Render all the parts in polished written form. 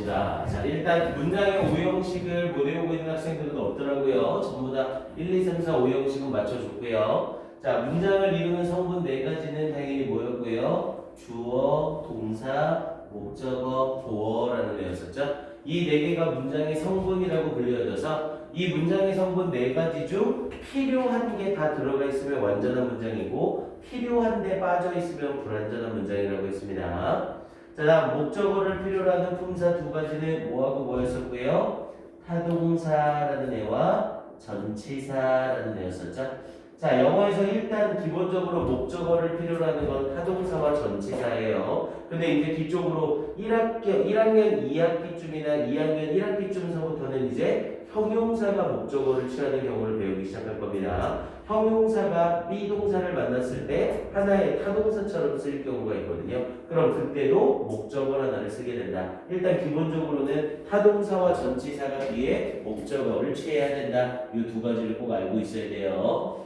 봅시다. 자, 일단 문장의 오형식을 못 외우고 있는 학생들은 없더라고요. 전부 다 1, 2, 3, 4, 5형식은 맞춰줬고요. 자, 문장을 이루는 성분 네 가지는 당연히 뭐였고요? 주어, 동사, 목적어, 보어라는 애였었죠. 이 네 개가 문장의 성분이라고 불려져서 이 문장의 성분 네 가지 중 필요한 게 다 들어가 있으면 완전한 문장이고 필요한데 빠져 있으면 불완전한 문장이라고 했습니다. 자, 다음 목적어를 필요로 하는 품사 두 가지는 뭐하고 뭐였었고요? 타동사라는 애와 전치사라는 애였었죠. 자, 영어에서 일단 기본적으로 목적어를 필요로 하는 건 타동사와 전치사예요. 근데 이제 뒤쪽으로 1학년 2학기쯤이나 2학년 1학기쯤서부터는 이제 형용사가 목적어를 취하는 경우를 배우기 시작할 겁니다. 형용사가 비동사를 만났을 때 하나의 타동사처럼 쓰일 경우가 있거든요. 그럼 그때도 목적어 하나를 쓰게 된다. 일단 기본적으로는 타동사와 전치사가 뒤에 목적어를 취해야 된다. 이 두 가지를 꼭 알고 있어야 돼요.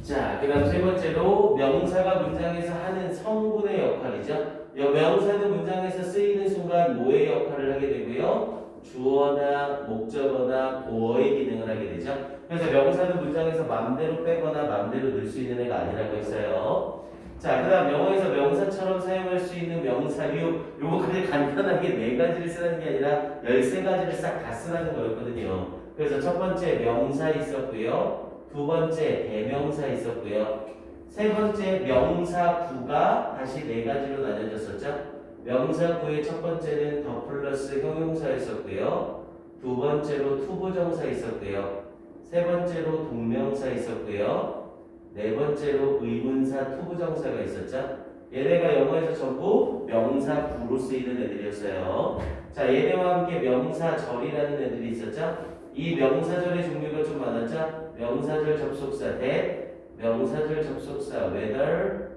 자, 그 다음 세 번째로 명사가 문장에서 하는 성분의 역할이죠. 명사는 문장에서 쓰이는 순간 뭐의 역할을 하게 되고요? 주어나 목적어나 보어의 기능을 하게 되죠. 그래서 명사는 문장에서 마음대로 빼거나 마음대로 넣을 수 있는 애가 아니라고 했어요. 자, 그 다음 영어에서 명사처럼 사용할 수 있는 명사류, 요거 그냥 간단하게 네 가지를 쓰는 게 아니라 13가지를 싹 다 쓰라는 거였거든요. 그래서 첫 번째 명사 있었고요. 두 번째 대명사 있었고요. 세 번째 명사구가 다시 네 가지로 나뉘어졌었죠. 명사구의 첫 번째는 더 플러스 형용사였었고요. 두 번째로 투부정사 있었고요. 세 번째로 동명사 있었고요. 네 번째로 의문사 투부정사가 있었죠. 얘네가 영어에서 전부 명사구로 쓰이는 애들이었어요. 자, 얘네와 함께 명사절이라는 애들이 있었죠. 이 명사절의 종류가 좀 많았죠. 명사절 접속사 that, 명사절 접속사 whether,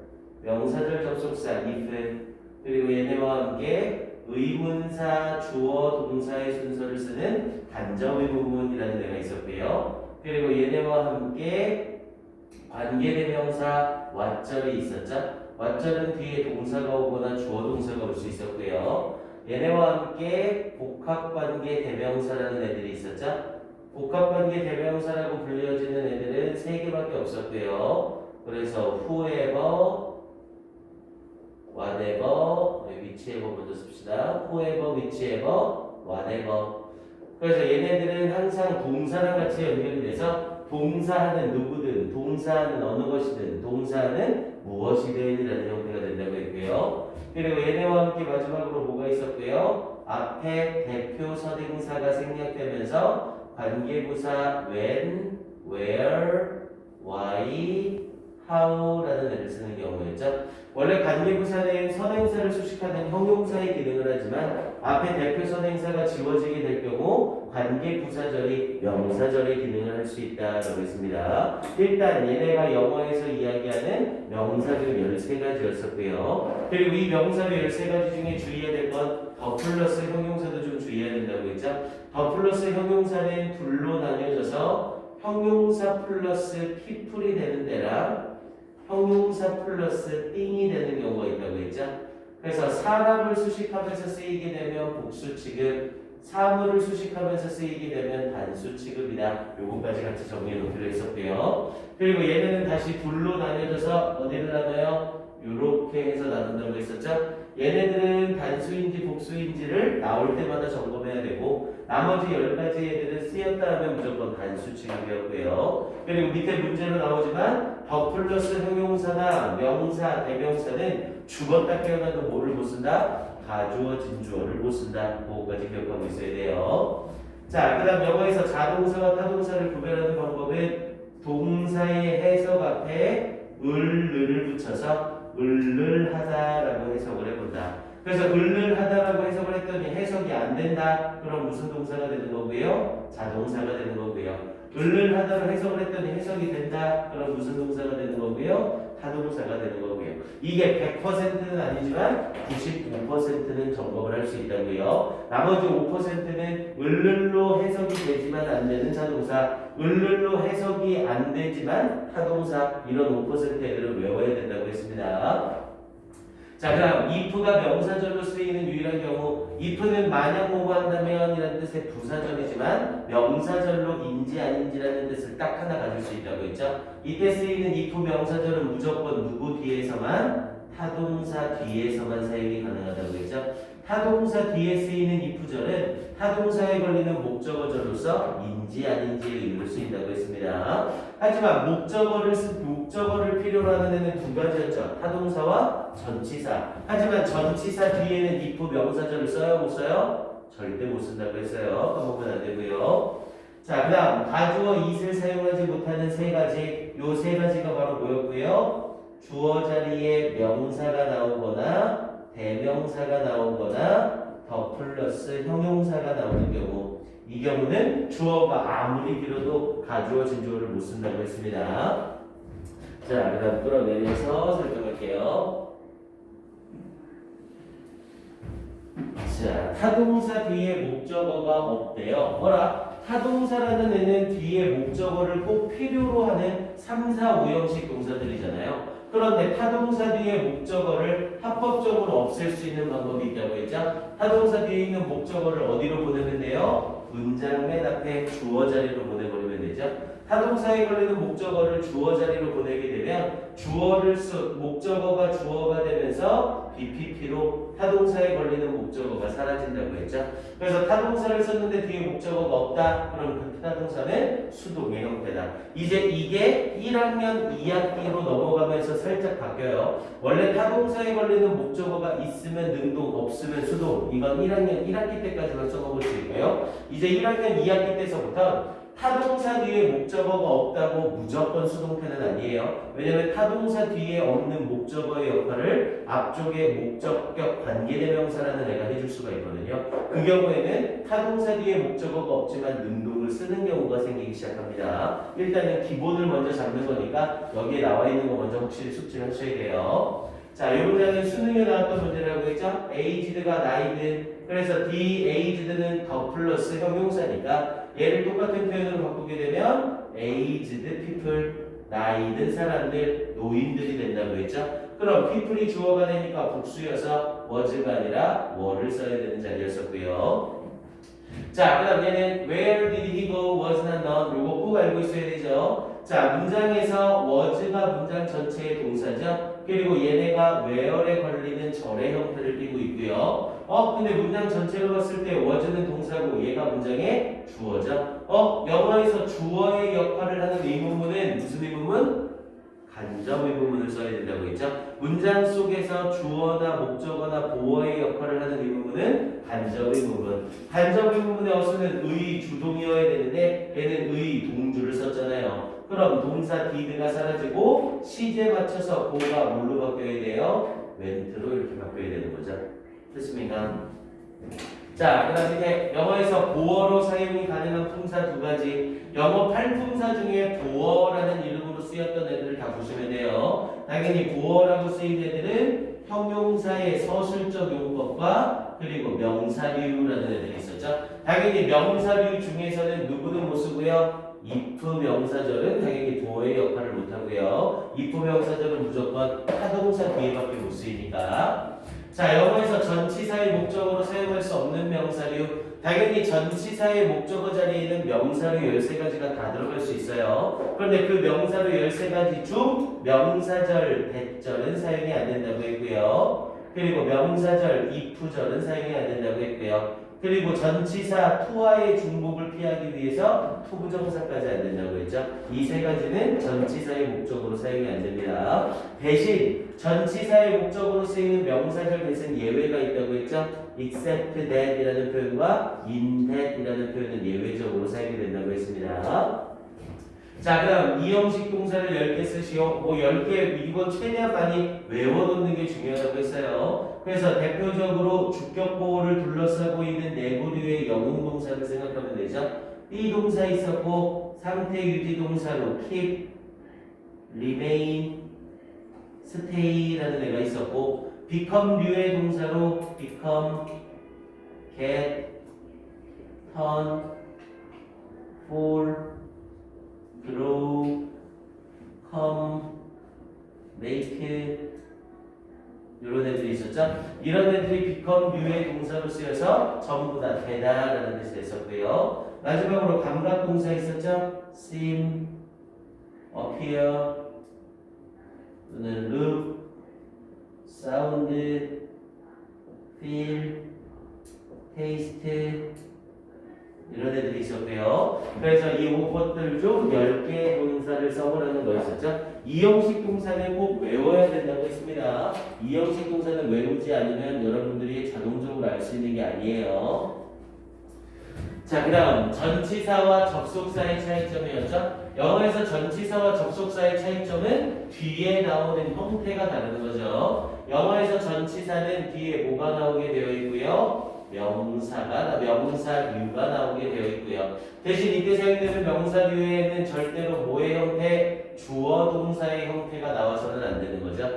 명사절 접속사 if, 그리고 얘네와 함께 의문사, 주어, 동사의 순서를 쓰는 간접 의문문이라는 애가 있었고요. 그리고 얘네와 함께 관계대명사 what절이 있었죠. what절은 뒤에 동사가 오거나 주어 동사가 올 수 있었고요. 얘네와 함께 복합관계 대명사라는 애들이 있었죠. 복합관계 대명사라고 불려지는 애들은 세 개밖에 없었고요. 그래서 whoever, whatever, whichever 먼저 씁시다. whoever, whichever, whatever. 그래서 얘네들은 항상 동사랑 같이 연결이 돼서 동사하는 누구든, 동사하는 어느 것이든, 동사하는 무엇이든 이라는 형태가 된다고 했고요. 그리고 얘네와 함께 마지막으로 뭐가 있었고요. 앞에 대표 선행사가 생략되면서 관계부사 when, where, why, how라는 애를 쓰는 경우였죠. 원래 관계부사는 선행사를 수식하는 형용사의 기능을 하지만 앞에 대표 선행사가 지워지게 될 경우 관계부사절이 명사절의 기능을 할 수 있다라고 했습니다. 일단 얘네가 영어에서 이야기하는 명사들 13가지였었고요. 그리고 이 명사들 13가지 중에 주의해야 될 건 더 플러스 형용사도 좀 주의해야 된다고 했죠. 더 플러스 형용사는 둘로 나뉘어져서 형용사 플러스 people이 되는 데랑 형용사 플러스 thing이 되는 경우가 있다고 했죠. 그래서 사람을 수식하면서 쓰이게 되면 복수 취급, 사물을 수식하면서 쓰이게 되면 단수 취급이다. 요거까지 같이 정리해 놓기로 했었고요. 그리고 얘네는 다시 둘로 나뉘어져서 어디를 나눠요? 요렇게 해서 나눈다고 했었죠. 얘네들은 단수인지 복수인지를 나올 때마다 점검해야 되고 나머지 10가지 애들은 쓰였다 하면 무조건 단수 취급이었고요. 그리고 밑에 문제로 나오지만 더 플러스 형용사나 명사, 대명사는 죽었다 깨어나도 뭐를 못 쓴다? 가주어, 진주어를 못 쓴다. 그거까지 기억하고 있어야 돼요. 자, 그 다음 영어에서 자동사와 타동사를 구별하는 방법은 동사의 해석 앞에 을을 붙여서 을하다라고 해석을 해본다. 그래서 을하다라고 해석을 했더니 해석이 안 된다. 그럼 무슨 동사가 되는 거고요? 자동사가 되는 거고요. 을하다로 해석을 했더니 해석이 된다. 그럼 무슨 동사가 되는 거고요? 타동사가 되는 거고요. 이게 100%는 아니지만 95%는 점검을 할 수 있다고요. 나머지 5%는 을로 해석이 되지만 안 되는 자동사, 을로 해석이 안 되지만 타동사, 이런 5% 애들을 외워야 된다고 했습니다. 자, 그럼 if가 명사절로 쓰이는 유일한 경우 if는 만약 뭐뭐 한다면 이라는 뜻의 부사절이지만 명사절로 인지 아닌지라는 뜻을 딱 하나 가질 수 있다고 했죠. 이때 쓰이는 if 명사절은 무조건 누구 뒤에서만 타동사 뒤에서만 사용이 가능하다고 했죠. 타동사 뒤에 쓰이는 if절은 타동사에 걸리는 목적어절로서 인지 아닌지의 의미로 쓰인다고 했습니다. 하지만 목적어를 필요로 하는 애는 두 가지였죠. 타동사와 전치사. 하지만 전치사 뒤에는 if 명사절을 써요, 못 써요? 절대 못 쓴다고 했어요. 까먹으면 안 되고요. 자, 그 다음 가주어 it을 사용하지 못하는 세 가지. 요 세 가지가 바로 뭐였고요? 주어 자리에 명사가 나오거나 대명사가 나오거나 더 플러스 형용사가 나오는 경우, 이 경우는 주어가 아무리 길어도 가주어 진주어를 못 쓴다고 했습니다. 자, 그 다음 끌어내려서 설명할게요. 자, 타동사 뒤에 목적어가 없대요. 뭐라? 타동사라는 애는 뒤에 목적어를 꼭 필요로 하는 3, 4, 5형식 동사들이잖아요. 그런데 타동사 뒤에 목적어를 합법적으로 없앨 수 있는 방법이 있다고 했죠. 타동사 뒤에 있는 목적어를 어디로 보내면 돼요? 문장 맨 앞에 주어 자리로 보내버리면 되죠. 타동사에 걸리는 목적어를 주어 자리로 보내게 되면 목적어가 주어가 되면서 BPP로 타동사에 걸리는 목적어가 사라진다고 했죠. 그래서 타동사를 썼는데 뒤에 목적어가 없다. 그럼 그 타동사는 수동의 형태다. 이제 이게 1학년 2학기로 넘어가면서 살짝 바뀌어요. 원래 타동사에 걸리는 목적어가 있으면 능동, 없으면 수동. 이건 1학년 1학기 때까지만 써먹을 수 있고요. 이제 1학년 2학기 때서부터 타동사 뒤에 목적어가 없다고 무조건 수동태는 아니에요. 왜냐하면 타동사 뒤에 없는 목적어의 역할을 앞쪽에 목적격 관계대명사라는 애가 해줄 수가 있거든요. 그 경우에는 타동사 뒤에 목적어가 없지만 능동을 쓰는 경우가 생기기 시작합니다. 일단은 기본을 먼저 잡는 거니까 여기에 나와 있는 거 먼저 확실히 숙지를 하셔야 돼요. 자, 이 문장은 수능에 나왔던 문제라고 했죠? aged가 나이든. 그래서 the aged는 더 플러스 형용사니까 얘를 똑같은 표현으로 바꾸게 되면 aged people, 나이 든 사람들, 노인들이 된다고 했죠? 그럼 people이 주어가 되니까 복수여서 was가 아니라 were를 써야 되는 자리였었고요. 자, 그 다음 얘는 where did he go, was not none. 요거 꼭 알고 있어야 되죠? 자, 문장에서 was가 문장 전체의 동사죠? 그리고 얘네가 where에 걸리는 절의 형태를 띠고 있고요. 근데 문장 전체로 봤을 때 was는 동사고 얘가 문장의 주어죠? 영어에서 주어의 역할을 하는 의문문은 무슨 의문문? 간접 의문문을 써야 된다고 했죠? 문장 속에서 주어나 목적어나 보어의 역할을 하는 의문문은 간접 의문문. 간접 의문문의 어수는 의, 주동이어야 되는데 얘는 의, 동주를 썼잖아요. 그럼 동사 did가 사라지고 시제 맞춰서 고가 뭘로 바뀌어야 돼요? went로 이렇게 바뀌어야 되는 거죠. 됐습니까? 자, 그 다음 밑에 영어에서 보어로 사용이 가능한 품사 두 가지. 영어 8품사 중에 보어라는 이름으로 쓰였던 애들을 다 보시면 돼요. 당연히 보어라고 쓰인 애들은 형용사의 서술적 용법과 그리고 명사류라는 애들이 있었죠. 당연히 명사류 중에서는 누구는 못 쓰고요. if 명사절은 당연히 보어의 역할을 못 하고요. if 명사절은 무조건 타동사 뒤에밖에 못 쓰이니까. 자, 영어에서 전치사의 목적어로 사용할 수 없는 명사류. 당연히 전치사의 목적어 자리에는 명사류 13가지가 다 들어갈 수 있어요. 그런데 그 명사류 13가지 중 명사절, 대절은 사용이 안 된다고 했고요. 그리고 명사절, if절은 사용이 안 된다고 했고요. 그리고 전치사 투와의 중복을 피하기 위해서 투부정사까지 안 된다고 했죠. 이 세 가지는 전치사의 목적으로 사용이 안 됩니다. 대신 전치사의 목적으로 쓰이는 명사절 대신 예외가 있다고 했죠. except that 이라는 표현과 in that 이라는 표현은 예외적으로 사용이 된다고 했습니다. 자, 그 다음 이형식 동사를 10개 쓰시오. 10개 이건 최대한 많이 외워놓는 게 중요하다고 했어요. 그래서 대표적으로 주격보호를 둘러싸고 있는 네 부류의 영웅 동사를 생각하면 되죠. be 동사 있었고 상태 유지 동사로 keep, remain, stay라는 애가 있었고 become 류의 동사로 become, get, turn, fall, grow, come, make, 이런 애들이 있었죠. 이런 애들이 become 유의 동사로 쓰여서 전부 다 되다라는 뜻이 됐었고요. 마지막으로 감각 동사 있었죠. seem, appear, 또는 look, sound, feel, taste 이런 애들이 있었고요. 그래서 이 5것들 중 10개의 동사를 써보라는 거였었죠. 이 형식 동사는 꼭 외워야 된다고 했습니다. 이 형식 동사는 외우지 않으면 여러분들이 자동적으로 알 수 있는 게 아니에요. 자, 그 다음 전치사와 접속사의 차이점이었죠. 영어에서 전치사와 접속사의 차이점은 뒤에 나오는 형태가 다른 거죠. 영어에서 전치사는 뒤에 뭐가 나오게 되어 있고요. 명사류가 나오게 되어 있고요. 대신 이때 사용되는 명사류에는 절대로 뭐의 형태? 주어 동사의 형태가 나와서는 안 되는 거죠.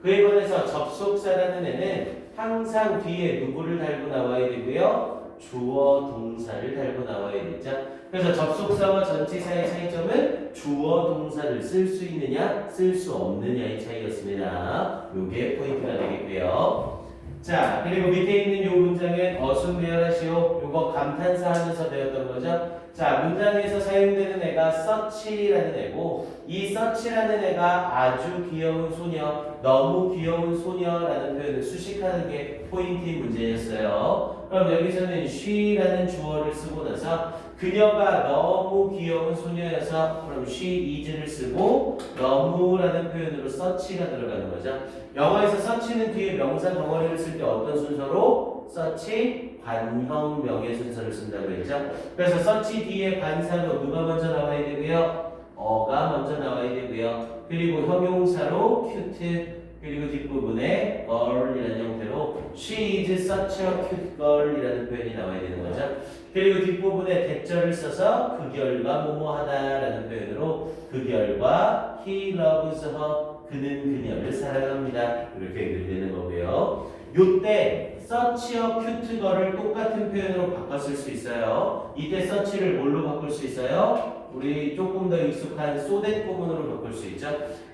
그에 반해서 접속사라는 애는 항상 뒤에 누구를 달고 나와야 되고요. 주어 동사를 달고 나와야 되죠. 그래서 접속사와 전치사의 차이점은 주어 동사를 쓸 수 있느냐, 쓸 수 없느냐의 차이였습니다. 이게 포인트가 되겠고요. 자, 그리고 밑에 있는 이 문장은 어순배열하시오. 요거 감탄사 하면서 배웠던 거죠. 자, 문장에서 사용되는 애가 such라는 애고, 이 such라는 애가 아주 귀여운 소녀, 너무 귀여운 소녀라는 표현을 수식하는 게 포인트인 문제였어요. 그럼 여기서는 she라는 주어를 쓰고 나서 그녀가 너무 귀여운 소녀여서 그럼 she is를 쓰고 너무라는 표현으로 such가 들어가는 거죠. 영어에서 such는 뒤에 명사 덩어리를 쓸 때 어떤 순서로? such 관형 명의 순서를 쓴다고 했죠. 그래서 such 뒤에 관사로 누가 먼저 나와야 되고요? 어가 먼저 나와야 되고요. 그리고 형용사로 cute 그리고 뒷부분에 girl이라는 형태로 she is such a cute girl이라는 표현이 나와야 되는 거죠. 그리고 뒷부분에 대절을 써서 그 결과 뭐뭐하다라는 표현으로 그 결과 he loves her 그는 그녀를 사랑합니다. 이렇게 연결되는 거고요. 요때 such a cute girl을 똑같은 표현으로 바꿔 쓸 수 있어요. 이때 such를 뭘로 바꿀 수 있어요? 우리 조금 더 익숙한 so that 부분으로 바꿀 수 있죠.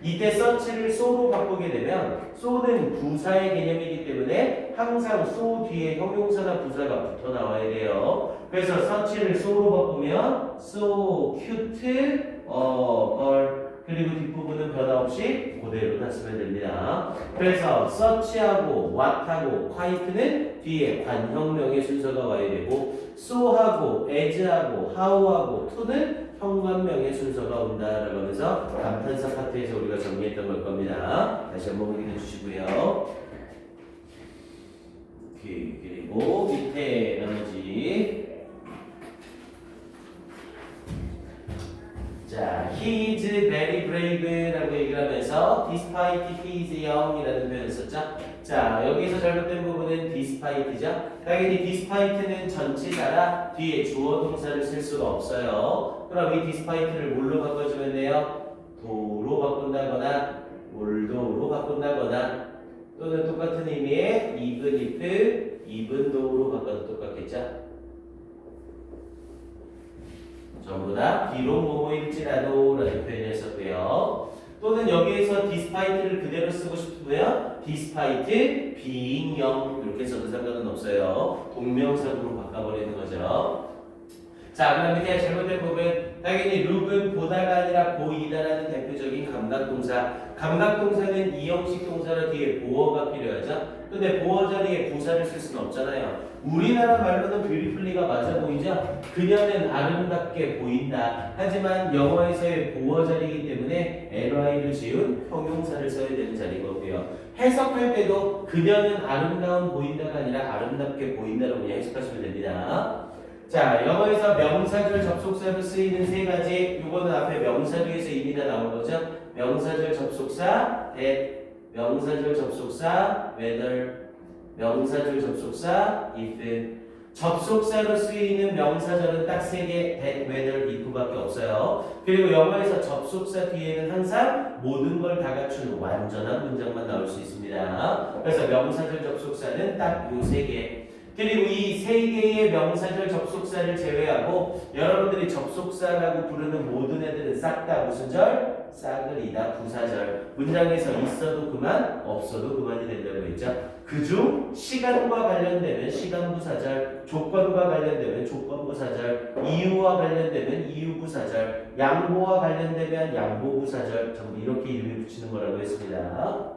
이때 such를 so로 바꾸게 되면 so는 부사의 개념이기 때문에 항상 so 뒤에 형용사나 부사가 붙어 나와야 돼요. 그래서 such를 so로 바꾸면 so cute girl 그리고 뒷부분은 변화 없이 그대로 다 쓰면 됩니다. 그래서 such하고 what하고 quite는 뒤에 관형명의 순서가 와야 되고 so하고 as하고 how하고 to는 현관명의 순서가 온다라고 하면서 감탄사 파트에서 우리가 정리했던 걸 겁니다. 다시 한번 확인해 주시고요. 오케이. 그리고 밑에 나머지 자, he is very brave라고 얘기를 하면서 despite he is young이라는 표현을 썼죠. 자, 여기서 잘못된 부분은 despite죠. 당연히 despite는 전치사라 뒤에 주어 동사를 쓸 수가 없어요. 그럼 이 despite를 뭘로 바꿔주면 돼요? do로 바꾼다거나 oldo로 바꾼다거나 또는 똑같은 의미의 even if, even though로 바꿔도 똑같겠죠. 전부 다 비록 뭐뭐일지라도 라는 표현이었었고요. 또는 여기에서 despite를 그대로 쓰고 싶으면 despite being young 이렇게 써도 상관은 없어요. 동명사구로 바꿔버리는 거죠. 자, 그럼 밑에 잘못된 부분 당연히 look은 보다가 아니라 보이다라는 대표적인 감각동사. 감각동사는 이 형식 동사로 뒤에 보어가 필요하죠. 근데 보어 자리에 부사를 쓸 수는 없잖아요. 우리나라 말로는 beautifully가 맞아 보이죠? 그녀는 아름답게 보인다. 하지만 영어에서의 보어 자리이기 때문에 ly를 지운 형용사를 써야 되는 자리인 거고요. 해석할 때도 그녀는 아름다운 보인다가 아니라 아름답게 보인다라고 그냥 해석하시면 됩니다. 자, 영어에서 명사절 접속사로 쓰이는 세 가지, 요거는 앞에 명사류에서 이미 다 나온 거죠. 명사절 접속사, that, 명사절 접속사, whether, 명사절 접속사, if. 접속사로 쓰이는 명사절은 딱 세 개, that, whether, if밖에 없어요. 그리고 영어에서 접속사 뒤에는 항상 모든 걸 다 갖춘 완전한 문장만 나올 수 있습니다. 그래서 명사절 접속사는 딱 요 세 개. 그리고 이 세 개의 명사절 접속사를 제외하고 여러분들이 접속사라고 부르는 모든 애들은 싹 다 무슨 절? 싸그리다 부사절. 문장에서 있어도 그만, 없어도 그만이 된다고 했죠. 그중 시간과 관련되면 시간부사절, 조건과 관련되면 조건부사절, 이유와 관련되면 이유부사절, 양보와 관련되면 양보부사절, 전부 이렇게 이름을 붙이는 거라고 했습니다.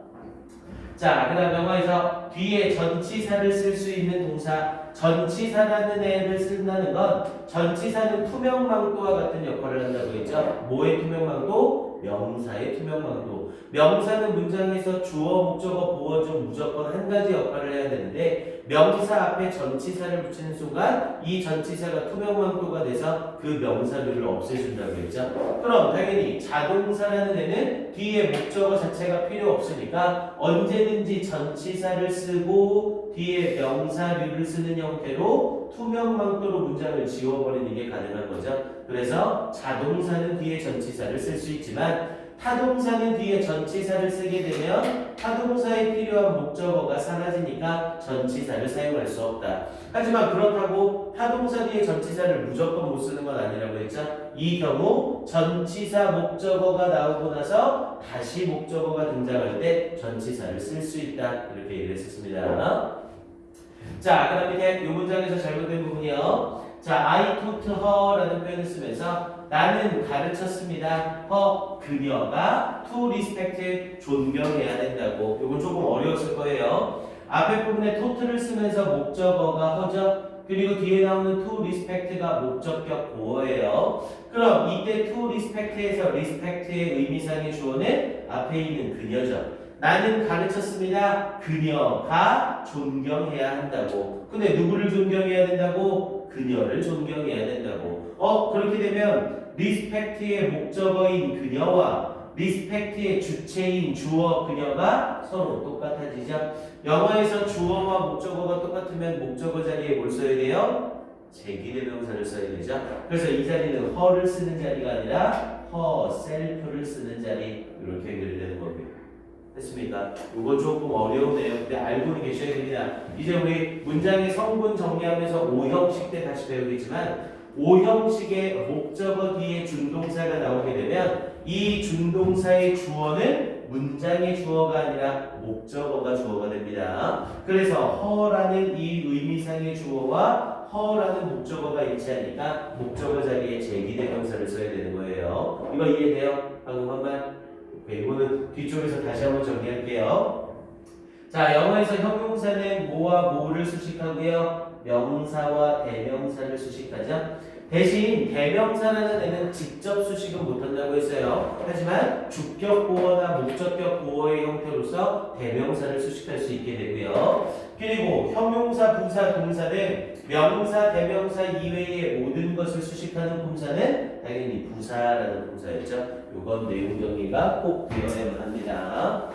자, 그 다음 영어에서 뒤에 전치사를 쓸 수 있는 동사, 전치사라는 애를 쓴다는 건 전치사는 투명망토와 같은 역할을 한다고 했죠. 뭐의 투명망토? 명사의 투명망토. 명사는 문장에서 주어, 목적어, 보어 중 무조건 한 가지 역할을 해야 되는데 명사 앞에 전치사를 붙이는 순간 이 전치사가 투명망토가 돼서 그 명사류를 없애준다고 했죠. 그럼 당연히 자동사라는 애는 뒤에 목적어 자체가 필요 없으니까 언제든지 전치사를 쓰고 뒤에 명사류를 쓰는 형태로 투명망토로 문장을 지워버리는 게 가능한 거죠. 그래서 자동사는 뒤에 전치사를 쓸 수 있지만 타동사는 뒤에 전치사를 쓰게 되면 타동사에 필요한 목적어가 사라지니까 전치사를 사용할 수 없다. 하지만 그렇다고 타동사 뒤에 전치사를 무조건 못 쓰는 건 아니라고 했죠. 이 경우 전치사 목적어가 나오고 나서 다시 목적어가 등장할 때 전치사를 쓸 수 있다. 이렇게 얘기를 했었습니다. 자, 그 다음 밑에 이 문장에서 잘못된 부분이요. 자, I taught her라는 표현을 쓰면서 나는 가르쳤습니다. 그녀가 to respect, 존경해야 된다고. 이건 조금 어려웠을 거예요. 앞에 부분에 taught를 쓰면서 목적어가 허죠. 그리고 뒤에 나오는 to respect가 목적격 보어예요. 그럼 이때 to respect에서 respect의 의미상의 주어는 앞에 있는 그녀죠. 나는 가르쳤습니다. 그녀가 존경해야 한다고. 근데 누구를 존경해야 된다고? 그녀를 존경해야 된다고. 그렇게 되면 respect의 목적어인 그녀와 respect의 주체인 주어 그녀가 서로 똑같아지죠. 영어에서 주어와 목적어가 똑같으면 목적어 자리에 뭘 써야 돼요? 제기대명사를 써야 되죠. 그래서 이 자리는 her를 쓰는 자리가 아니라 herself를 쓰는 자리, 이렇게 연결되는 겁니다. 됐습니까? 이거 조금 어려우네요. 근데 알고는 계셔야 됩니다. 이제 우리 문장의 성분 정리하면서 5형식 때 다시 배우겠지만 5형식의 목적어 뒤에 준동사가 나오게 되면 이 준동사의 주어는 문장의 주어가 아니라 목적어가 주어가 됩니다. 그래서 her라는 이 의미상의 주어와 her라는 목적어가 일치하니까 목적어 자리에 제기대명사를 써야 되는 거예요. 이거 이해돼요? 방금 한 말? 이거는 뒤쪽에서 다시 한번 정리할게요. 자, 영어에서 형용사는 뭐와 뭐를 수식하고요. 명사와 대명사를 수식하죠. 대신 대명사라는 애는 직접 수식은 못한다고 했어요. 하지만 주격 보어나 목적격 보어의 형태로서 대명사를 수식할 수 있게 되고요. 그리고 형용사, 부사, 동사 등 명사, 대명사 이외의 모든 것을 수식하는 품사는 당연히 부사라는 품사였죠. 이건 내용 정리가 꼭 되어야만 합니다.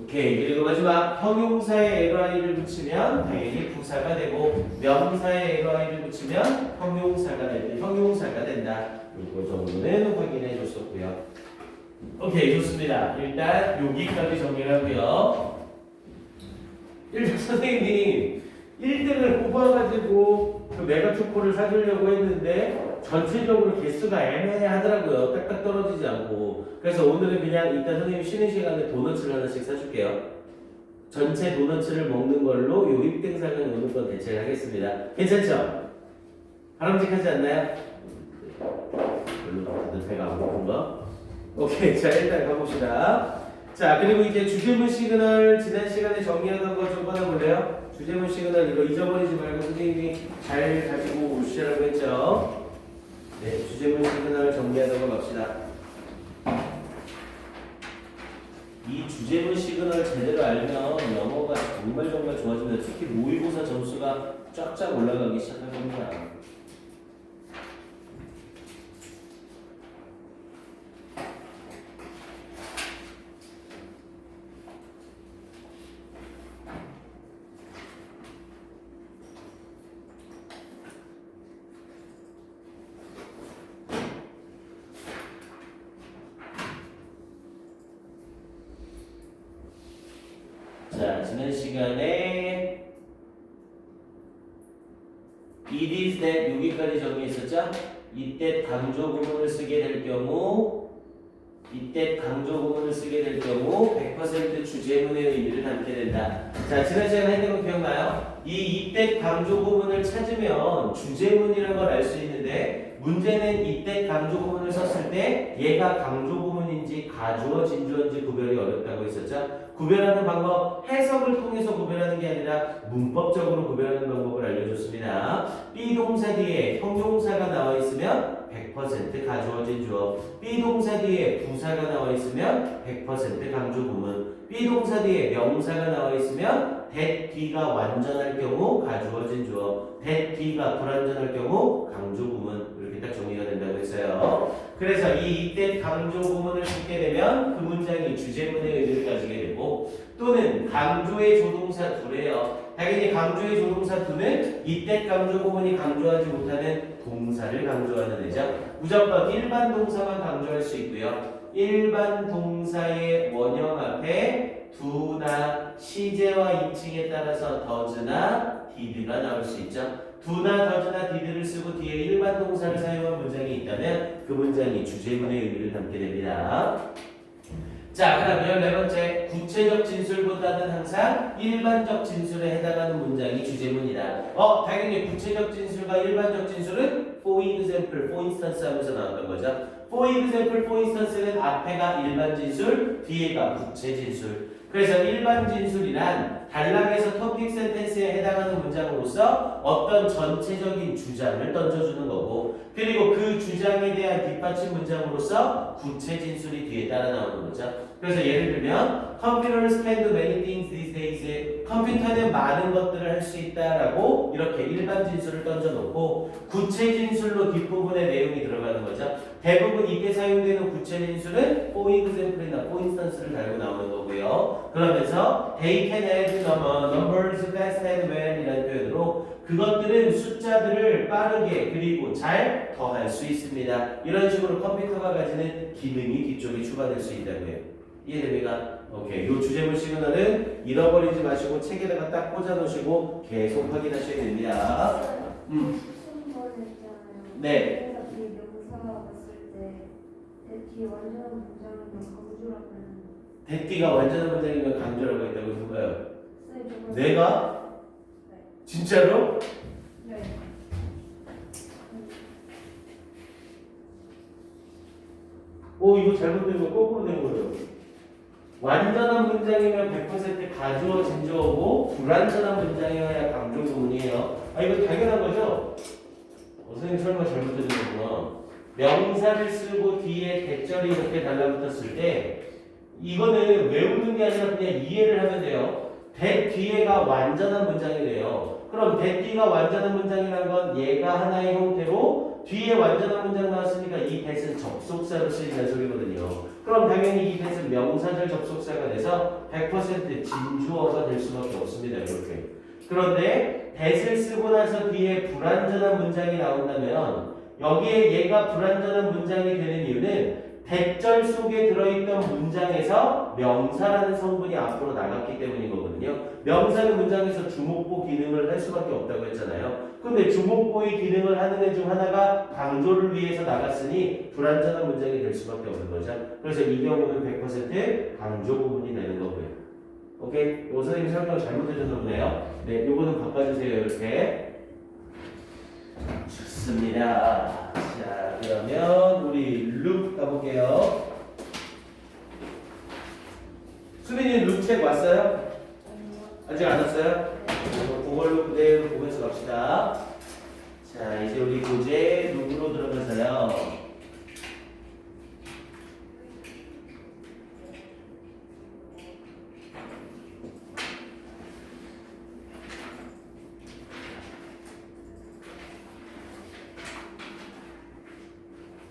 오케이. 그리고 마지막 형용사에 li를 붙이면 당연히 부사가 되고 명사에 li를 붙이면 형용사가 된다. 이거 정도는 확인해 줬었고요. 오케이, 좋습니다. 일단 여기까지 정리하고요. 일단 선생님이 1등을 뽑아가지고 그 메가초코를 사주려고 했는데 전체적으로 개수가 애매하더라고요. 딱딱 떨어지지 않고. 그래서 오늘은 그냥 이따 선생님 쉬는 시간에 도너츠를 하나씩 사줄게요. 전체 도너츠를 먹는 걸로 요 1등상은 오늘 건 대체를 하겠습니다. 괜찮죠? 바람직하지 않나요? 별로 다들 배가 안 고픈가? 오케이, 자 일단 가봅시다. 자, 그리고 이제 주제문 시그널 지난 시간에 정리하던 거 좀 꺼내볼래요? 주제문 시그널 이거 잊어버리지 말고 선생님이 잘 가지고 오시라고 했죠? 네, 주제문 시그널 정리하던 거 갑시다. 이 주제문 시그널 제대로 알면 영어가 정말 좋아집니다. 특히 모의고사 점수가 쫙쫙 올라가기 시작할 겁니다. 자, 지난 시간에 it is that 여기까지 정리했었죠? 이때 강조 구문을 쓰게 될 경우 이때 강조 구문을 쓰게 될 경우 100% 주제문의 의미를 담게 된다. 자, 지난 시간에 했던 거 기억나요? 이 이때 강조 구문을 찾으면 주제문이라는 걸 알 수 있는데 문제는 이때 강조 구문을 썼을 때 얘가 강조 구문인지 가주어 진주어인지 구별이 어렵다고 했었죠. 구별하는 방법, 해석을 통해서 구별하는 게 아니라 문법적으로 구별하는 방법을 알려줬습니다. B동사 뒤에 형용사가 나와 있으면 100% 가주어 진주어, B동사 뒤에 부사가 나와 있으면 100% 강조 구문, B동사 뒤에 명사가 나와 있으면 that B가 완전할 경우 가주어 진주어, that B가 불완전할 경우 강조 구문, 이렇게 딱 정리가 된다고 했어요. 그래서 이때 강조 구문을 쓰게 되면 그 문장이 주제문의 의미를 가지게 되고, 또는 강조의 조동사 둘이에요. 당연히 강조의 조동사 둘은 이때 강조 구문이 강조하지 못하는 동사를 강조하는 애죠. 무조건 일반 동사만 강조할 수 있고요. 일반 동사의 원형 앞에 do나 시제와 입칭에 따라서 does나 did가 나올 수 있죠. do나 does나 did를 쓰고 뒤에 일반 동사를 사용한 문장이 있다면 그 문장이 주제문의 의미를 담게 됩니다. 자, 그다음 14번째, 구체적 진술보다는 항상 일반적 진술에 해당하는 문장이 주제문이다. 당연히 구체적 진술과 일반적 진술은 for example, for instance 하면서 나왔던 거죠. for example, for instance는 앞에가 일반 진술, 뒤에가 구체 진술. 그래서 일반 진술이란 단락에서 토픽 센텐스에 해당하는 문장으로서 어떤 전체적인 주장을 던져주는 거고, 그리고 그 주장에 대한 뒷받침 문장으로서 구체 진술이 뒤에 따라 나오는 거죠. 그래서 예를 들면 Computers can do many things these days. 컴퓨터는 많은 것들을 할 수 있다라고 이렇게 일반 진술을 던져놓고 구체 진술로 뒷부분에 내용이 들어가는 거죠. 대부분 이때 사용되는 구체 진술은 for example이나 for instance를 달고 나오는 거고요. 그러면서 they can add numbers fast and well 이라는 표현으로 그것들은 숫자들을 빠르게 그리고 잘 더할 수 있습니다. 이런 식으로 컴퓨터가 가지는 기능이 뒤쪽에 추가될 수 있다고요. 이해됩니까? 오케이. 요 주제문 시그널은 잃어버리지 마시고 책에다가 딱 꽂아 놓으시고 계속 확인하셔야 됩니다. 네. 그래서 뒤에 명사가 왔을 때 뒤에 완전한 문장이면 강조라고 하는. 대띠가 완전한 문장이면 강조라고 했다고 누가요? 선생님, 내가? 네. 진짜로? 네. 이거 잘못된 거 거꾸로 된 거예요. 완전한 문장이면 100% 가주어 진주어고 불완전한 문장이어야 강조 구문이에요. 이거 당연한 거죠? 선생님 설마 잘못된 거구나. 명사를 쓰고 뒤에 대절이 이렇게 달라붙었을 때 이거는 외우는 게 아니라 그냥 이해를 하면 돼요. that 뒤에가 완전한 문장이래요. 그럼 that 뒤가 완전한 문장이라는 건 얘가 하나의 형태로 뒤에 완전한 문장 나왔으니까 이 that은 접속사로 쓰인다는 소리거든요. 그럼 당연히 이 that은 명사절 접속사가 돼서 100% 진주어가 될 수밖에 없습니다. 이렇게. 그런데 that을 쓰고 나서 뒤에 불완전한 문장이 나온다면 여기에 얘가 불완전한 문장이 되는 이유는 대절 속에 들어있던 문장에서 명사라는 성분이 앞으로 나갔기 때문인 거거든요. 명사는 문장에서 주목보 기능을 할 수밖에 없다고 했잖아요. 근데 주목보의 기능을 하는 애 중 하나가 강조를 위해서 나갔으니 불완전한 문장이 될 수밖에 없는 거죠. 그래서 이 경우는 100% 강조 부분이 되는 거고요. 오케이? 요 선생님 설명 잘못해줬나 보네요. 네, 요거는 바꿔주세요. 이렇게. 좋습니다. 자, 그러면 우리 룩 가볼게요. 수빈이 룩 책 왔어요? 아직 안 왔어요? 그걸로 그대로 보면서 갑시다. 자, 이제 우리 교재 룩으로 들어가서요.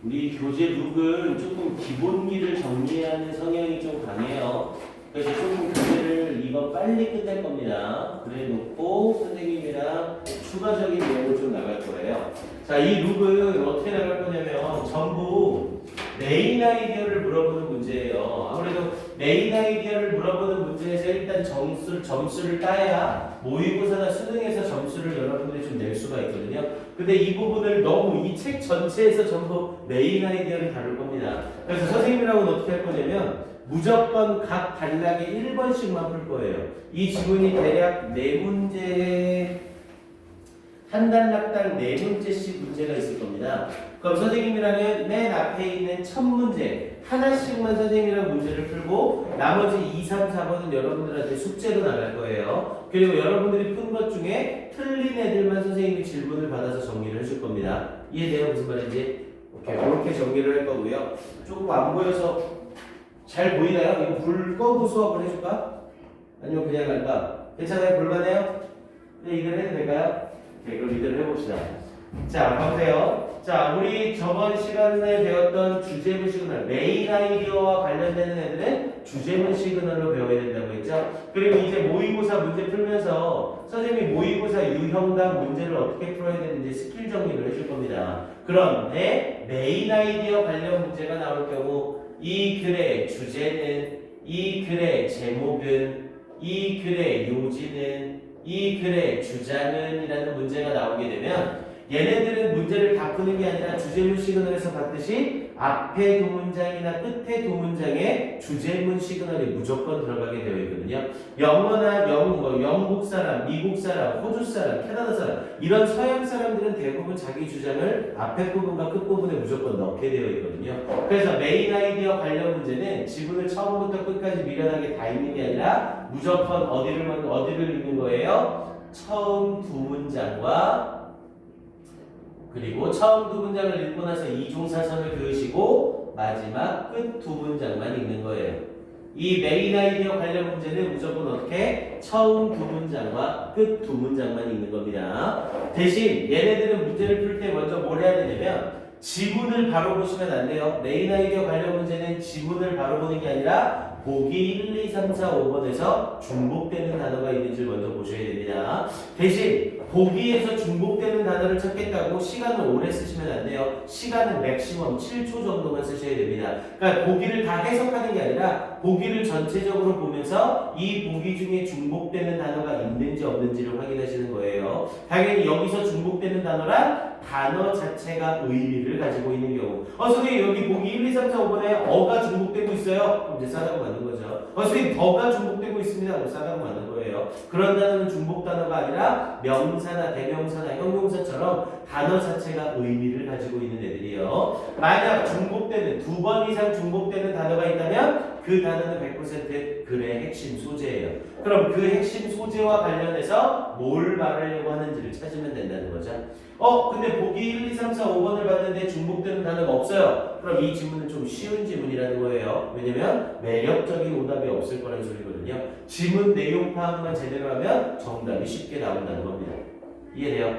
우리 교재 룩은 조금 기본기를 정리하는 성향이 좀 강해요. 그래서 조금 교재를 이거 빨리 끝낼 겁니다. 그래 놓고 선생님이랑 추가적인 내용을 좀 나갈 거예요. 자, 이 룩은 어떻게 나갈 거냐면 전부 메인 아이디어를 물어보는 문제예요. 아무래도 메인 아이디어를 물어보는 문제에서 일단 점수를 따야 모의고사나 수능에서 점수를 여러분들이 좀 낼 수가 있거든요. 근데 이 부분을 너무 이 책 전체에서 전부 메인 아이디어를 다룰 겁니다. 그래서 선생님이랑은 어떻게 할 거냐면 무조건 각 단락에 1번씩만 풀 거예요. 이 지문이 대략 4문제, 한 단락당 4문제씩 문제가 있을 겁니다. 그럼 선생님이랑은 맨 앞에 있는 첫 문제 하나씩만 선생님이랑 문제를 풀고 나머지 2, 3, 4번은 여러분들한테 숙제로 나갈 거예요. 그리고 여러분들이 푼 것 중에 틀린 애들만 선생님이 질문을 받아서 정리를 해줄 겁니다. 이해돼요? 무슨 말인지? 오케이, 그렇게 정리를 할 거고요. 조금 안 보여서 잘 보이나요? 이거 불 끄고 수업을 해줄까? 아니면 그냥 할까? 괜찮아요? 볼만해요? 네, 이대로 해도 될까요? 오케이, 그럼 이대로 해봅시다. 자, 보세요. 자, 우리 저번 시간에 배웠던 주제문 시그널, 메인 아이디어와 관련되는 애들은 주제문 시그널로 배워야 된다고 했죠. 그리고 이제 모의고사 문제 풀면서 선생님이 모의고사 유형당 문제를 어떻게 풀어야 되는지 스킬 정리를 해줄 겁니다. 그런데 메인 아이디어 관련 문제가 나올 경우 이 글의 주제는, 이 글의 제목은, 이 글의 요지는, 이 글의 주장은 이라는 문제가 나오게 되면 얘네들은 문제를 다 푸는 게 아니라 주제문 시그널에서 봤듯이 앞에 두 문장이나 끝에 두 문장에 주제문 시그널이 무조건 들어가게 되어 있거든요. 영어나 영국 사람, 미국 사람, 호주 사람, 캐나다 사람 이런 서양 사람들은 대부분 자기 주장을 앞에 부분과 끝 부분에 무조건 넣게 되어 있거든요. 그래서 메인 아이디어 관련 문제는 지문을 처음부터 끝까지 미련하게 다 읽는 게 아니라 무조건 어디를 읽는 거예요? 처음 두 문장과 그리고 처음 두 문장을 읽고 나서 이중사선을 그으시고 마지막 끝 두 문장만 읽는 거예요. 이 메인 아이디어 관련 문제는 무조건 어떻게? 처음 두 문장과 끝 두 문장만 읽는 겁니다. 대신 얘네들은 문제를 풀 때 먼저 뭘 해야 되냐면 지문을 바로 보시면 안 돼요. 메인 아이디어 관련 문제는 지문을 바로 보는 게 아니라 보기 1, 2, 3, 4, 5번에서 중복되는 단어가 있는지를 먼저 보셔야 됩니다. 대신 보기에서 중복되는 단어를 찾겠다고 시간을 오래 쓰시면 안 돼요. 시간은 맥시멈 7초 정도만 쓰셔야 됩니다. 그러니까 보기를 다 해석하는 게 아니라 보기를 전체적으로 보면서 이 보기 중에 중복되는 단어가 있는지 없는지를 확인하시는 거예요. 당연히 여기서 중복되는 단어란 단어 자체가 의미를 가지고 있는 경우. 선생님 여기 보기 1, 2, 3, 4, 5번에 어가 중복되고 있어요. 그럼 이제 싸다고 맞는 거죠. 선생님 더가 중복되고 있습니다. 그럼 싸다고 맞는 거예요. 그런 단어는 중복 단어가 아니라 명사나 대명사나 형용사처럼 단어 자체가 의미를 가지고 있는 애들이요. 만약 중복되는 2번 이상 중복되는 단어가 있다면 그 단어는 100% 글의 핵심 소재예요. 그럼 그 핵심 소재와 관련해서 뭘 말하려고 하는지를 찾으면 된다는 거죠. 근데 보기 1, 2, 3, 4, 5번을 봤는데 중복되는 단어가 없어요. 그럼 이 지문은 좀 쉬운 지문이라는 거예요. 왜냐면 매력적인 오답이 없을 거라는 소리거든요. 지문 내용 파악만 제대로 하면 정답이 쉽게 나온다는 겁니다. 이해돼요?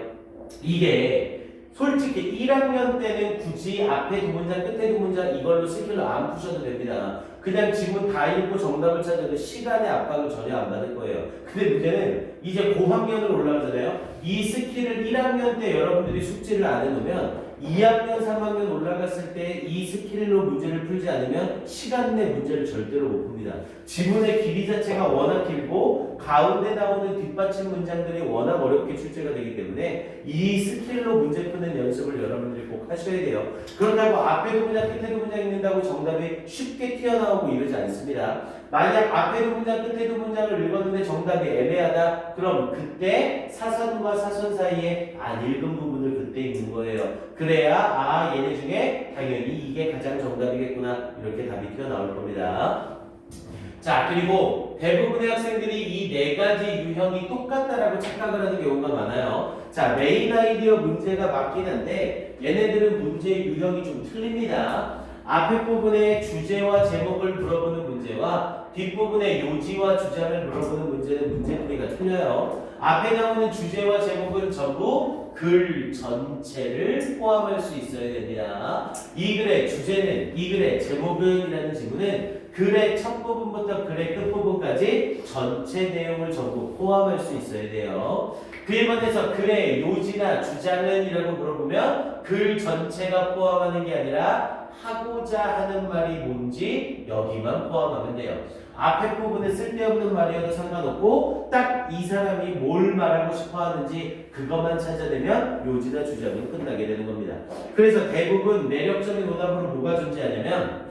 이게 솔직히 1학년 때는 굳이 앞에 두 문장 끝에 두 문장 이걸로 스킬로 안 푸셔도 됩니다. 그냥 지문 다 읽고 정답을 찾아도 시간의 압박을 전혀 안 받을 거예요. 근데 문제는 이제 고학년으로 올라가잖아요. 이 스킬을 1학년 때 여러분들이 숙제를 안 해놓으면 2학년, 3학년 올라갔을 때 이 스킬로 문제를 풀지 않으면 시간 내 문제를 절대로 못 풉니다. 지문의 길이 자체가 워낙 길고 가운데 나오는 뒷받침 문장들이 워낙 어렵게 출제가 되기 때문에 이 스킬로 문제 푸는 연습을 여러분들이 꼭 하셔야 돼요. 그렇다고 앞에 두 문장, 끝에 두 문장 읽는다고 정답이 쉽게 튀어나오고 이러지 않습니다. 만약 앞에 두 문장, 끝에 두 문장을 읽었는데 정답이 애매하다. 그럼 그때 사선과 사선 사이에 안 읽은 부분을 그때 읽는 거예요. 그래야 얘네 중에 당연히 이게 가장 정답이겠구나 이렇게 답이 튀어나올 겁니다. 자, 그리고 대부분의 학생들이 이 네 가지 유형이 똑같다라고 착각을 하는 경우가 많아요. 자, 메인 아이디어 문제가 맞긴 한데 얘네들은 문제 유형이 좀 틀립니다. 앞에 부분에 주제와 제목을 물어보는 문제와 뒷부분에 요지와 주장을 물어보는 문제는 문제풀이가 틀려요. 앞에 나오는 주제와 제목은 전부 글 전체를 포함할 수 있어야 됩니다. 이 글의 주제는, 이 글의 제목은 이라는 질문은 글의 첫 부분부터 글의 끝 부분까지 전체 내용을 전부 포함할 수 있어야 돼요. 그에 반해서 글의 요지나 주장은 이라고 물어보면 글 전체가 포함하는 게 아니라 하고자 하는 말이 뭔지 여기만 포함하면 돼요. 앞에 부분에 쓸데없는 말이어도 상관없고 딱 이 사람이 뭘 말하고 싶어 하는지 그것만 찾아내면 요지나 주장은 끝나게 되는 겁니다. 그래서 대부분 매력적인 오답으로 뭐가 존재하냐면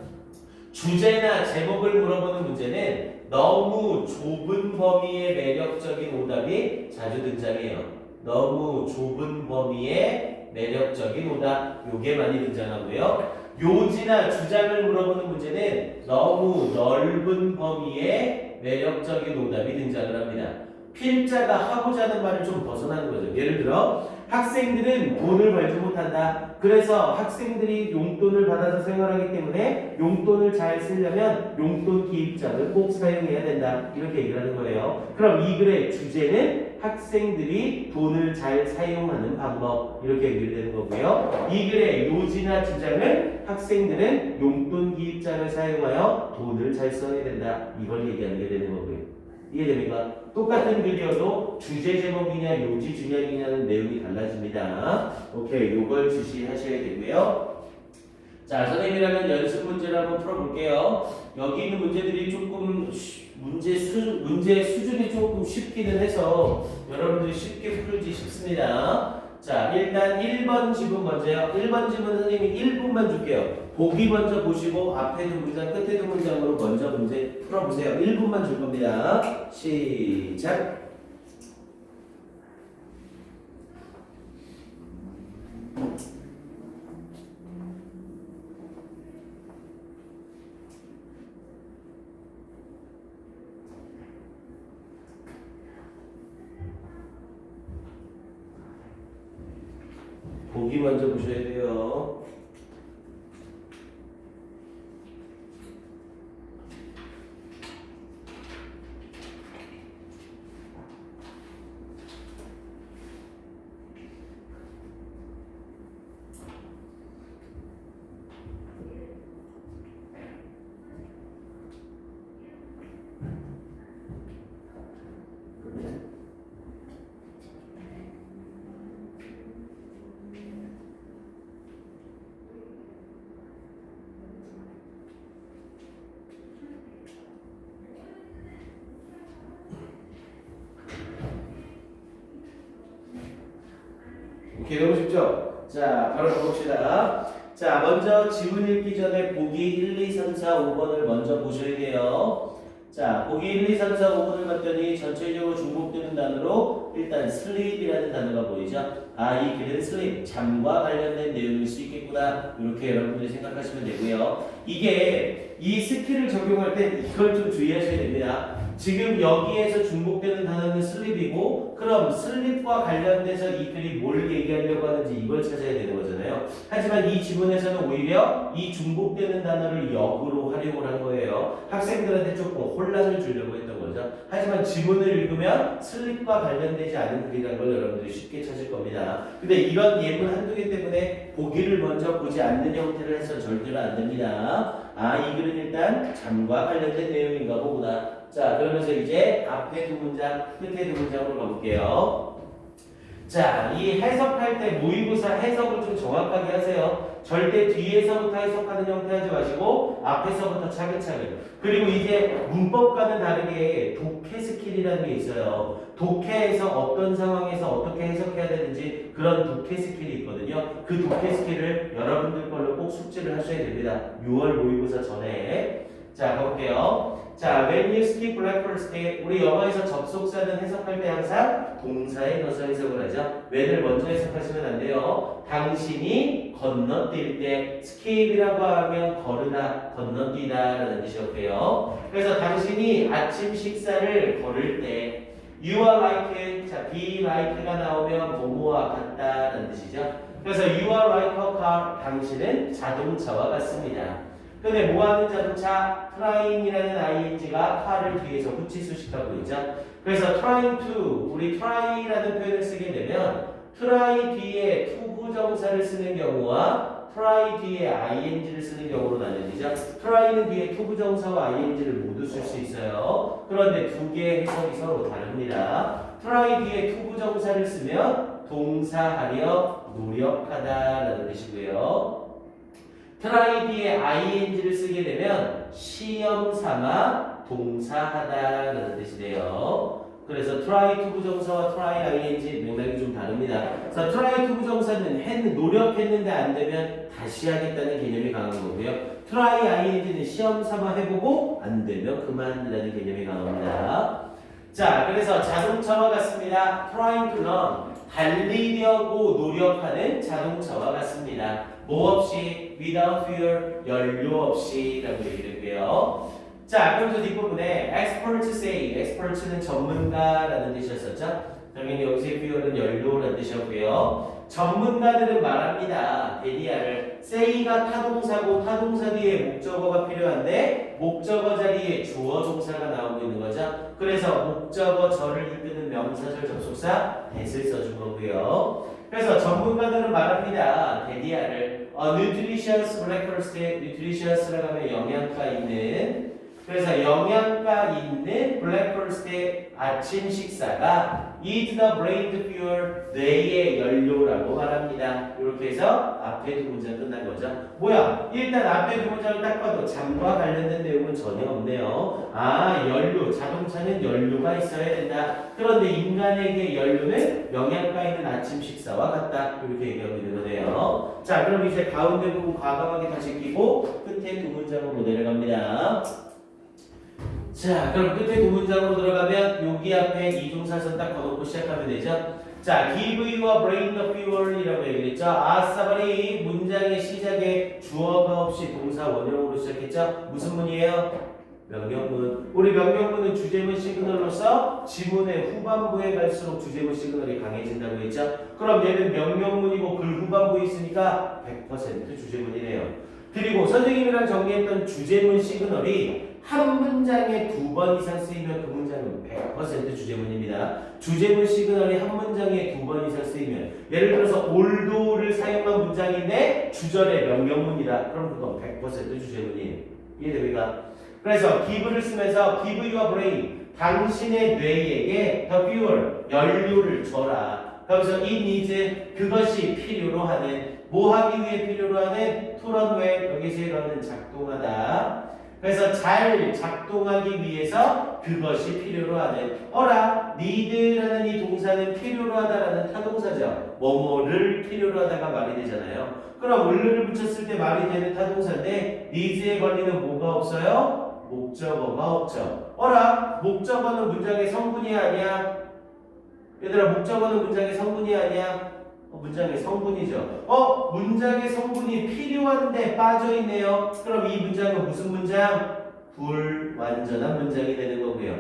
주제나 제목을 물어보는 문제는 너무 좁은 범위의 매력적인 오답이 자주 등장해요. 너무 좁은 범위의 매력적인 오답, 요게 많이 등장하고요. 요지나 주장을 물어보는 문제는 너무 넓은 범위의 매력적인 오답이 등장을 합니다. 필자가 하고자 하는 말을 좀 벗어나는 거죠. 예를 들어 학생들은 돈을 벌지 못한다. 그래서 학생들이 용돈을 받아서 생활하기 때문에 용돈을 잘 쓰려면 용돈 기입장을 꼭 사용해야 된다. 이렇게 얘기를 하는 거예요. 그럼 이 글의 주제는 학생들이 돈을 잘 사용하는 방법, 이렇게 얘기를 되는 거고요. 이 글의 요지나 주장은 학생들은 용돈 기입장을 사용하여 돈을 잘 써야 된다. 이걸 얘기하는 게 되는 거고요. 이해됩니까? 똑같은 글이어도 주제 제목이냐 요지 주장이냐는 내용이 달라집니다. 오케이, 요걸 주시하셔야 되고요. 자, 선생님이라면 연습 문제를 한번 풀어볼게요. 여기 있는 문제들이 조금 문제 수준이 조금 쉽기는 해서 여러분들이 쉽게 풀지 싶습니다. 자, 일단 1번 지문 먼저요. 1번 지문 선생님이 1분만 줄게요. 보기 먼저 보시고 앞에 두 문장, 끝에 두 문장으로 먼저 문제 풀어보세요. 1분만 줄 겁니다. 시작. 보기 먼저 보셔야 돼요. 오케이, 너무 쉽죠? 자, 바로 가봅시다. 자, 먼저 지문 읽기 전에 보기 1, 2, 3, 4, 5번을 먼저 보셔야 돼요. 자, 보기 1, 2, 3, 4, 5번을 봤더니 전체적으로 중복되는 단어로 일단 sleep이라는 단어가 보이죠? 아, 이 글은 sleep, 잠과 관련된 내용일 수 있겠구나. 이렇게 여러분들이 생각하시면 되고요. 이게 이 스킬을 적용할 때 이걸 좀 주의하셔야 됩니다. 지금 여기에서 중복되는 단어는 슬립이고, 그럼 슬립과 관련돼서 이 글이 뭘 얘기하려고 하는지 이걸 찾아야 되는 거잖아요. 하지만 이 지문에서는 오히려 이 중복되는 단어를 역으로 활용을 한 거예요. 학생들한테 조금 혼란을 주려고 했던 거죠. 하지만 지문을 읽으면 슬립과 관련되지 않은 글이라는 걸 여러분들이 쉽게 찾을 겁니다. 근데 이런 예문 한두 개 때문에 보기를 먼저 보지 않는 형태를 해서 절대로 안 됩니다. 아, 이 글은 일단 잠과 관련된 내용인가 보구나. 자, 그러면서 이제 앞에 두 문장, 끝에 두 문장으로 가볼게요. 자, 이 해석할 때 모의고사 해석을 좀 정확하게 하세요. 절대 뒤에서부터 해석하는 형태 하지 마시고 앞에서부터 차근차근. 그리고 이제 문법과는 다르게 독해 스킬이라는 게 있어요. 독해에서 어떤 상황에서 어떻게 해석해야 되는지 그런 독해 스킬이 있거든요. 그 독해 스킬을 여러분들 걸로 꼭 숙지를 하셔야 됩니다. 6월 모의고사 전에. 자, 가볼게요. 자, when you skip breakfast, 우리 영어에서 접속사는 해석할 때 항상 동사에 넣어서 해석을 하죠. when을 먼저 해석하시면 안 돼요. 당신이 건너뛸 때, skip이라고 하면 거르다, 건너뛰다 라는 뜻이었고요. 그래서 당신이 아침 식사를 거를 때 you are like, 자, be like가 나오면 뭐뭐와 같다 라는 뜻이죠. 그래서 you are like a car, 당신은 자동차와 같습니다. 근데 뭐하는 자동차? trying이라는 ing가 car을 뒤에서 후치 수식하고 있죠. 그래서 trying to, 우리 try라는 표현을 쓰게 되면 try 뒤에 to 부정사를 쓰는 경우와 try 뒤에 ing를 쓰는 경우로 나뉘어지죠. try는 뒤에 to 부정사와 ing를 모두 쓸 수 있어요. 그런데 두 개의 해석이 서로 다릅니다. try 뒤에 to 부정사를 쓰면 동사하려 노력하다라는 뜻이고요. try 뒤에 ing를 쓰게 되면 시험 삼아 동사하다라는 뜻이 돼요. 그래서 try to 부정사와 try ing 맥락이 좀 다릅니다. 그래서 try to 부정사는 노력했는데 안 되면 다시 하겠다는 개념이 강한 거고요. try ing는 시험 삼아 해보고 안 되면 그만두라는 개념이 강합니다. 자, 그래서 자동차와 같습니다. trying to learn 달리려고 노력하는 자동차와 같습니다. 뭐 없이 without fuel 연료 없이라고 얘기를 했고요. 자, 그럼 저 뒷부분에 experts say, experts는 전문가라는 뜻이었었죠. 당연히 여기서 fuel은 연료라는 뜻이었고요. 전문가들은 말합니다. 데니아를 say가 타동사고 타동사 뒤에 목적어가 필요한데 목적어 자리에 주어 동사가 나오고 있는 거죠. 그래서 목적어 저를 이끄는 명사절 접속사 that을 써준 거고요. 그래서 전문가들은 말합니다. 데니아를 nutritious breakfast, nutritious라고 하면 영양가 있는 그래서 영양가 있는 breakfast 아침 식사가 eat the brain fuel 뇌의 연료라고 말합니다. 이렇게 해서 앞에 두 문장 끝난 거죠. 뭐야? 일단 앞에 두 문장을 딱 봐도 잠과 관련된 내용은 전혀 없네요. 아, 연료. 자동차는 연료가 있어야 된다. 그런데 인간에게 연료는 영양가 있는 아침 식사와 같다. 이렇게 얘기하고 있는 거네요. 자, 그럼 이제 가운데 부분 과감하게 다시 끼고 끝에 두 문장으로 내려갑니다. 자, 그럼 끝에 두 문장으로 들어가면 여기 앞에 이중사선 딱 걸어놓고 시작하면 되죠. 자, give your brain the fuel이라고 얘기했죠. 아싸바리 문장의 시작에 주어가 없이 동사 원형으로 시작했죠. 무슨 문이에요? 명령문. 우리 명령문은 주제문 시그널로서 지문의 후반부에 갈수록 주제문 시그널이 강해진다고 했죠. 그럼 얘는 명령문이고 글 후반부에 있으니까 100% 주제문이네요. 그리고 선생님이랑 정리했던 주제문 시그널이 한 문장에 2번 이상 쓰이면 그 문장은 100% 주제문입니다. 주제문 시그널이 한 문장에 2번 이상 쓰이면 예를 들어서 올도를 사용한 문장인데 주절의 명령문이다. 그럼 그건 100% 주제문이에요. 이해됩니까? 그래서 give를 쓰면서 give your brain 당신의 뇌에게 the fuel 연료를 줘라. 그래서 it needs 그것이 필요로 하는 뭐 하기 위해 필요로 하는 to run well 여기서 run은 작동하다. 그래서 잘 작동하기 위해서 그것이 필요로 하는 어라 need라는 이 동사는 필요로 하다라는 타동사죠. 뭐뭐를 필요로 하다가 말이 되잖아요. 그럼 을을 붙였을 때 말이 되는 타동사인데 needs에 걸리는 뭐가 없어요? 목적어가 없죠. 어라 목적어는 문장의 성분이 아니야. 얘들아 목적어는 문장의 성분이 아니야. 문장의 성분이죠. 문장의 성분이 필요한데 빠져있네요. 그럼 이 문장은 무슨 문장? 불완전한 문장이 되는 거고요.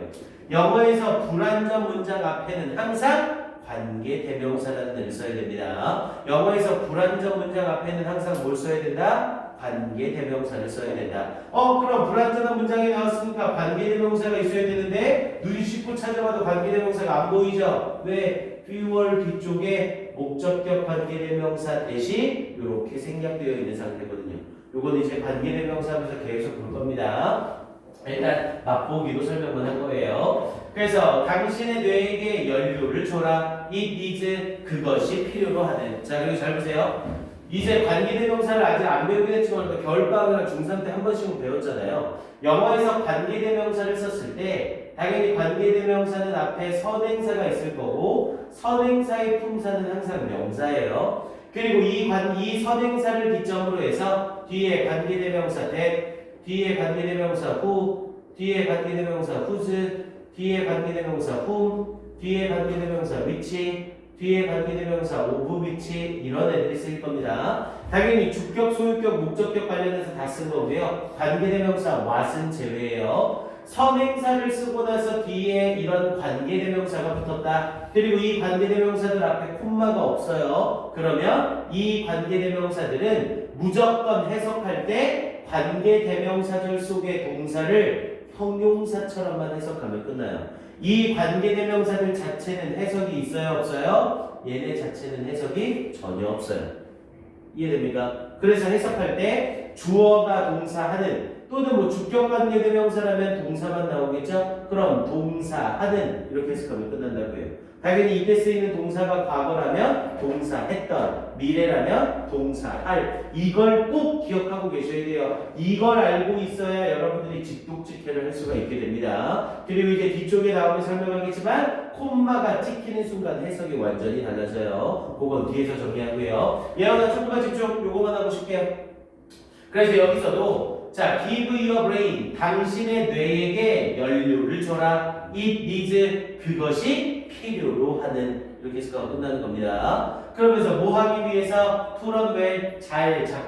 영어에서 불완전 문장 앞에는 항상 관계 대명사라는 뜻을 써야 됩니다. 영어에서 불완전 문장 앞에는 항상 뭘 써야 된다? 관계 대명사를 써야 된다. 그럼 불완전한 문장이 나왔으니까 관계 대명사가 있어야 되는데 눈 씻고 찾아봐도 관계 대명사가 안 보이죠? 왜? fuel 뒤쪽에 목적격 관계대명사 대신 이렇게 생략되어 있는 상태거든요. 요건 이제 관계대명사하면서 계속 볼 겁니다. 일단 맛보기로 설명을 한 거예요. 그래서 당신의 뇌에게 연료를 줘라. it needs 그것이 필요로 하는. 자, 그리고 잘 보세요. 이제 관계대명사를 아직 안 배우긴 했지만 겨울방학이나 중3 때 한 번씩은 배웠잖아요. 영어에서 관계대명사를 썼을 때 당연히 관계대명사는 앞에 선행사가 있을 거고 선행사의 품사는 항상 명사예요. 그리고 이 선행사를 기점으로 해서 뒤에 관계대명사 that, 뒤에 관계대명사 who, 뒤에 관계대명사 whose, 뒤에 관계대명사 whom, 뒤에 관계대명사 which, 뒤에 관계대명사 of which 이런 애들이 쓰일 겁니다. 당연히 주격, 소유격, 목적격 관련해서 다 쓴 거고요. 관계대명사 what은 제외예요. 선행사를 쓰고 나서 뒤에 이런 관계대명사가 붙었다. 그리고 이 관계대명사들 앞에 콤마가 없어요. 그러면 이 관계대명사들은 무조건 해석할 때 관계대명사절 속의 동사를 형용사처럼만 해석하면 끝나요. 이 관계대명사들 자체는 해석이 있어요? 없어요? 얘네 자체는 해석이 전혀 없어요. 이해됩니까? 그래서 해석할 때 주어가 동사하는 또는 뭐 주격관계 대명사라면 동사만 나오겠죠? 그럼 동사 하는 이렇게 해석하면 끝난다고요. 당연히 이때 쓰이는 동사가 과거라면 동사 했던, 미래라면 동사 할. 이걸 꼭 기억하고 계셔야 돼요. 이걸 알고 있어야 여러분들이 직독직해를 할 수가 있게 됩니다. 그리고 이제 뒤쪽에 나오면 설명하겠지만 콤마가 찍히는 순간 해석이 완전히 달라져요. 그건 뒤에서 정리하고요. 예언아 조금만 집중. 요거만 하고 싶게요. 그래서 여기서도 자, give your brain, 당신의 뇌에게 연료를 줘라. it needs, 그것이 필요로 하는, 이렇게 해석하고 끝나는 겁니다. 그러면서 뭐 하기 위해서 to run well, 잘 작동